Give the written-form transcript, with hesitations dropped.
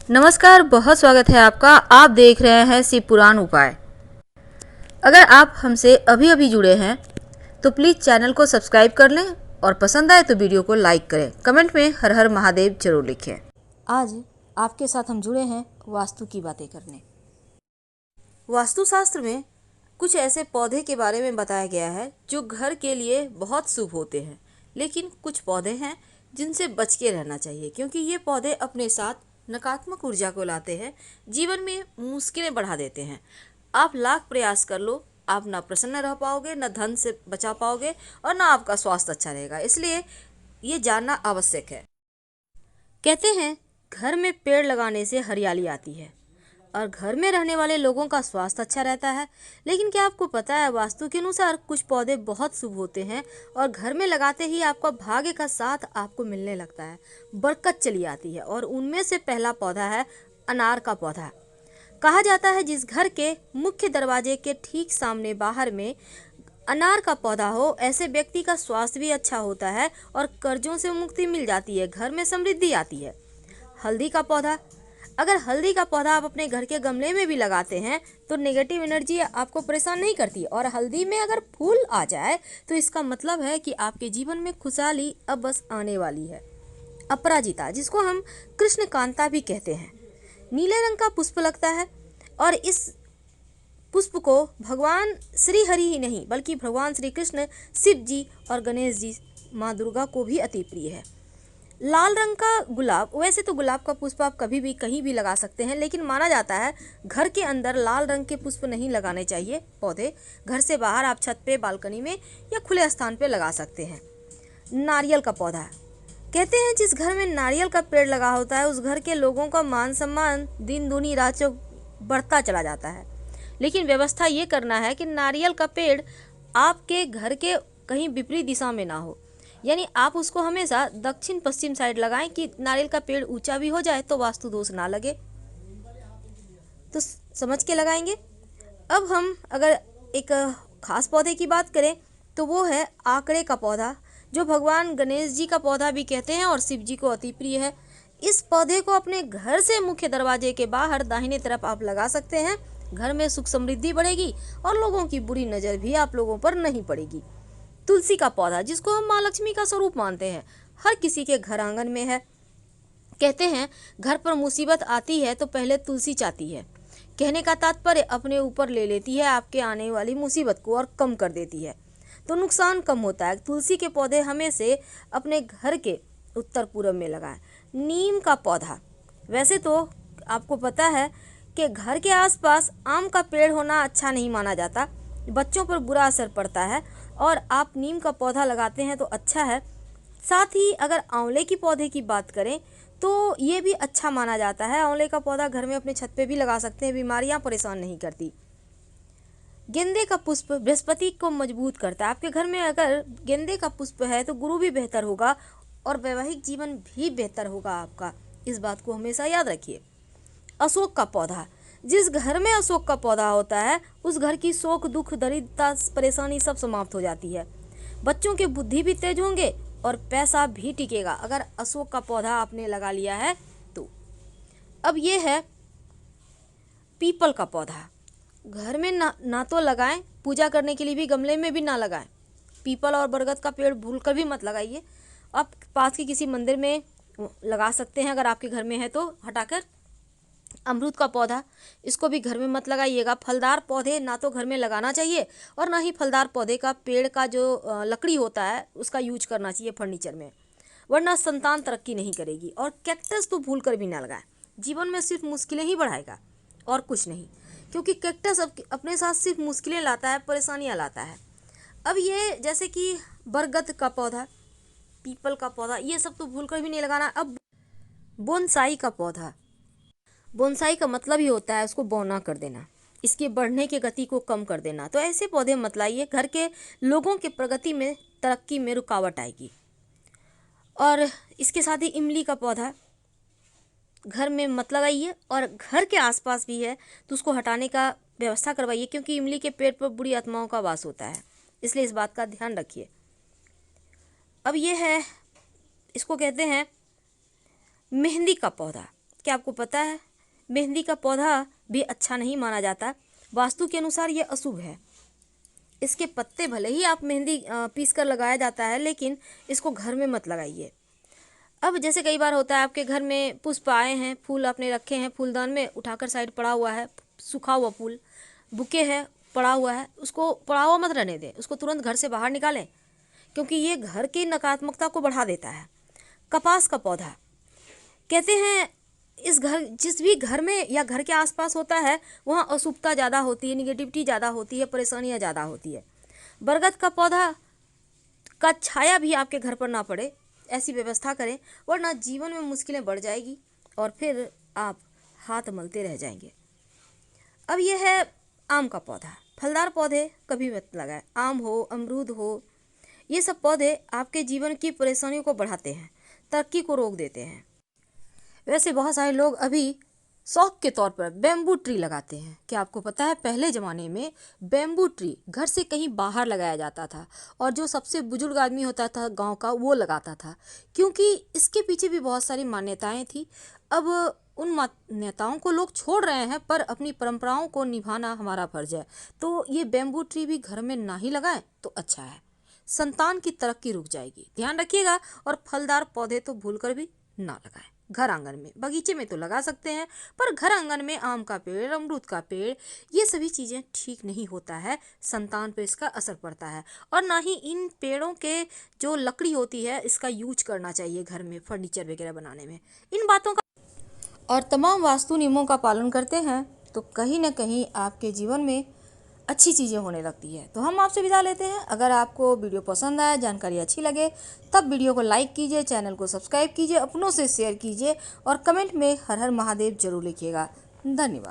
नमस्कार, बहुत स्वागत है आपका। आप देख रहे हैं शिव पुराण उपाय। अगर आप हमसे अभी अभी जुड़े हैं तो प्लीज़ चैनल को सब्सक्राइब कर लें और पसंद आए तो वीडियो को लाइक करें। कमेंट में हर हर महादेव जरूर लिखें। आज आपके साथ हम जुड़े हैं वास्तु की बातें करने। वास्तुशास्त्र में कुछ ऐसे पौधे के बारे में बताया गया है जो घर के लिए बहुत शुभ होते हैं, लेकिन कुछ पौधे हैं जिनसे बच के रहना चाहिए, क्योंकि ये पौधे अपने साथ नकारात्मक ऊर्जा को लाते हैं, जीवन में मुश्किलें बढ़ा देते हैं। आप लाख प्रयास कर लो, आप ना प्रसन्न रह पाओगे, ना धन से बचा पाओगे और ना आपका स्वास्थ्य अच्छा रहेगा। इसलिए ये जानना आवश्यक है। कहते हैं घर में पेड़ लगाने से हरियाली आती है और घर में रहने वाले लोगों का स्वास्थ्य अच्छा रहता है। लेकिन क्या आपको पता है, वास्तु के अनुसार कुछ पौधे बहुत शुभ होते हैं और घर में लगाते ही आपका भाग्य का साथ आपको मिलने लगता है, बरकत चली आती है। और उनमें से पहला पौधा है अनार का पौधा। कहा जाता है जिस घर के मुख्य दरवाजे के ठीक सामने बाहर में अनार का पौधा हो, ऐसे व्यक्ति का स्वास्थ्य भी अच्छा होता है और कर्जों से मुक्ति मिल जाती है, घर में समृद्धि आती है। हल्दी का पौधा। अगर हल्दी का पौधा आप अपने घर के गमले में भी लगाते हैं तो नेगेटिव एनर्जी आपको परेशान नहीं करती, और हल्दी में अगर फूल आ जाए तो इसका मतलब है कि आपके जीवन में खुशहाली अब बस आने वाली है। अपराजिता, जिसको हम कृष्ण कांता भी कहते हैं, नीले रंग का पुष्प लगता है और इस पुष्प को भगवान श्री हरि ही नहीं बल्कि भगवान श्री कृष्ण, शिव जी और गणेश जी, माँ दुर्गा को भी अति प्रिय है। लाल रंग का गुलाब। वैसे तो गुलाब का पुष्प आप कभी भी कहीं भी लगा सकते हैं, लेकिन माना जाता है घर के अंदर लाल रंग के पुष्प नहीं लगाने चाहिए पौधे। घर से बाहर आप छत पे, बालकनी में या खुले स्थान पे लगा सकते हैं। नारियल का पौधा। कहते हैं जिस घर में नारियल का पेड़ लगा होता है उस घर के लोगों का मान सम्मान दिन दूनी रात चौक बढ़ता चला जाता है। लेकिन व्यवस्था ये करना है कि नारियल का पेड़ आपके घर के कहीं विपरीत दिशा में ना हो, यानी आप उसको हमेशा दक्षिण पश्चिम साइड लगाएं कि नारियल का पेड़ ऊंचा भी हो जाए तो वास्तु दोष ना लगे। तो समझ के लगाएंगे। अब हम अगर एक खास पौधे की बात करें तो वो है आकड़े का पौधा, जो भगवान गणेश जी का पौधा भी कहते हैं और शिव जी को अति प्रिय है। इस पौधे को अपने घर से मुख्य दरवाजे के बाहर दाहिने तरफ आप लगा सकते हैं। घर में सुख समृद्धि बढ़ेगी और लोगों की बुरी नज़र भी आप लोगों पर नहीं पड़ेगी। तुलसी का पौधा, जिसको हम माँ लक्ष्मी का स्वरूप मानते हैं, हर किसी के घर आंगन में है। कहते हैं घर पर मुसीबत आती है तो पहले तुलसी चाहती है। कहने का तात्पर्य अपने ऊपर ले लेती है आपके आने वाली मुसीबत को और कम कर देती है, तो नुकसान कम होता है। तुलसी के पौधे हमें से अपने घर के उत्तर पूर्व में लगाएं। नीम का पौधा। वैसे तो आपको पता है कि घर के आसपास आम का पेड़ होना अच्छा नहीं माना जाता, बच्चों पर बुरा असर पड़ता है, और आप नीम का पौधा लगाते हैं तो अच्छा है। साथ ही अगर आंवले की पौधे की बात करें तो ये भी अच्छा माना जाता है। आंवले का पौधा घर में अपने छत पे भी लगा सकते हैं, बीमारियां परेशान नहीं करती। गेंदे का पुष्प बृहस्पति को मजबूत करता है। आपके घर में अगर गेंदे का पुष्प है तो गुरु भी बेहतर होगा और वैवाहिक जीवन भी बेहतर होगा आपका। इस बात को हमेशा याद रखिए। अशोक का पौधा। जिस घर में अशोक का पौधा होता है उस घर की शोक, दुख, दरिद्रता, परेशानी सब समाप्त हो जाती है। बच्चों के बुद्धि भी तेज होंगे और पैसा भी टिकेगा अगर अशोक का पौधा आपने लगा लिया है तो। अब ये है पीपल का पौधा। घर में ना तो लगाएं, पूजा करने के लिए भी गमले में भी ना लगाएं। पीपल और बरगद का पेड़ भूलकर भी मत लगाइए। आप पास के किसी मंदिर में लगा सकते हैं अगर आपके घर में है तो हटाकर। अमरूद का पौधा, इसको भी घर में मत लगाइएगा। फलदार पौधे ना तो घर में लगाना चाहिए और ना ही फलदार पौधे का पेड़ का जो लकड़ी होता है उसका यूज करना चाहिए फर्नीचर में, वरना संतान तरक्की नहीं करेगी। और कैक्टस तो भूल कर भी ना लगाएं, जीवन में सिर्फ मुश्किलें ही बढ़ाएगा और कुछ नहीं, क्योंकि कैक्टस अपने साथ सिर्फ मुश्किलें लाता है, परेशानियाँ लाता है। अब ये जैसे कि बरगद का पौधा, पीपल का पौधा, ये सब तो भूल कर भी नहीं लगाना। अब बोनसाई का पौधा। बोनसाई का मतलब ही होता है उसको बौना कर देना, इसके बढ़ने की गति को कम कर देना। तो ऐसे पौधे मत लाइए, घर के लोगों के प्रगति में, तरक्की में रुकावट आएगी। और इसके साथ ही इमली का पौधा घर में मत लगाइए, और घर के आसपास भी है तो उसको हटाने का व्यवस्था करवाइए, क्योंकि इमली के पेड़ पर बुरी आत्माओं का वास होता है, इसलिए इस बात का ध्यान रखिए। अब ये है, इसको कहते हैं मेहंदी का पौधा। क्या आपको पता है मेहंदी का पौधा भी अच्छा नहीं माना जाता। वास्तु के अनुसार ये अशुभ है। इसके पत्ते भले ही आप मेहंदी पीस कर लगाया जाता है, लेकिन इसको घर में मत लगाइए। अब जैसे कई बार होता है आपके घर में पुष्प आए हैं, फूल आपने रखे हैं फूलदान में, उठाकर साइड पड़ा हुआ है सूखा हुआ फूल, बुके है पड़ा हुआ है, उसको पड़ा हुआ मत रहने दें, उसको तुरंत घर से बाहर निकालें, क्योंकि ये घर की नकारात्मकता को बढ़ा देता है। कपास का पौधा, कहते हैं इस घर जिस भी घर में या घर के आसपास होता है वहाँ अशुभता ज़्यादा होती है, निगेटिविटी ज़्यादा होती है, परेशानियाँ ज़्यादा होती है। बरगद का पौधा का छाया भी आपके घर पर ना पड़े, ऐसी व्यवस्था करें, वरना जीवन में मुश्किलें बढ़ जाएगी और फिर आप हाथ मलते रह जाएंगे। अब यह है आम का पौधा। फलदार पौधे कभी मत लगाएं। आम हो, अमरूद हो, ये सब पौधे आपके जीवन की परेशानियों को बढ़ाते हैं, तरक्की को रोक देते हैं। वैसे बहुत सारे लोग अभी शौक के तौर पर बैम्बू ट्री लगाते हैं। क्या आपको पता है पहले ज़माने में बैम्बू ट्री घर से कहीं बाहर लगाया जाता था और जो सबसे बुजुर्ग आदमी होता था गांव का वो लगाता था, क्योंकि इसके पीछे भी बहुत सारी मान्यताएं थी। अब उन मान्यताओं को लोग छोड़ रहे हैं, पर अपनी परंपराओं को निभाना हमारा फर्ज है। तो ये बैम्बू ट्री भी घर में ना ही लगाएं तो अच्छा है, संतान की तरक्की रुक जाएगी, ध्यान रखिएगा। और फलदार पौधे तो भूलकर भी ना लगाएं। घर आंगन में, बगीचे में तो लगा सकते हैं, पर घर आंगन में आम का पेड़, अमरूद का पेड़, ये सभी चीज़ें ठीक नहीं होता है, संतान पे इसका असर पड़ता है। और ना ही इन पेड़ों के जो लकड़ी होती है इसका यूज करना चाहिए घर में फर्नीचर वगैरह बनाने में। इन बातों का और तमाम वास्तु नियमों का पालन करते हैं तो कहीं ना कहीं आपके जीवन में अच्छी चीज़ें होने लगती है। तो हम आपसे विदा लेते हैं। अगर आपको वीडियो पसंद आया, जानकारी अच्छी लगे, तब वीडियो को लाइक कीजिए, चैनल को सब्सक्राइब कीजिए, अपनों से शेयर कीजिए और कमेंट में हर हर महादेव जरूर लिखिएगा। धन्यवाद।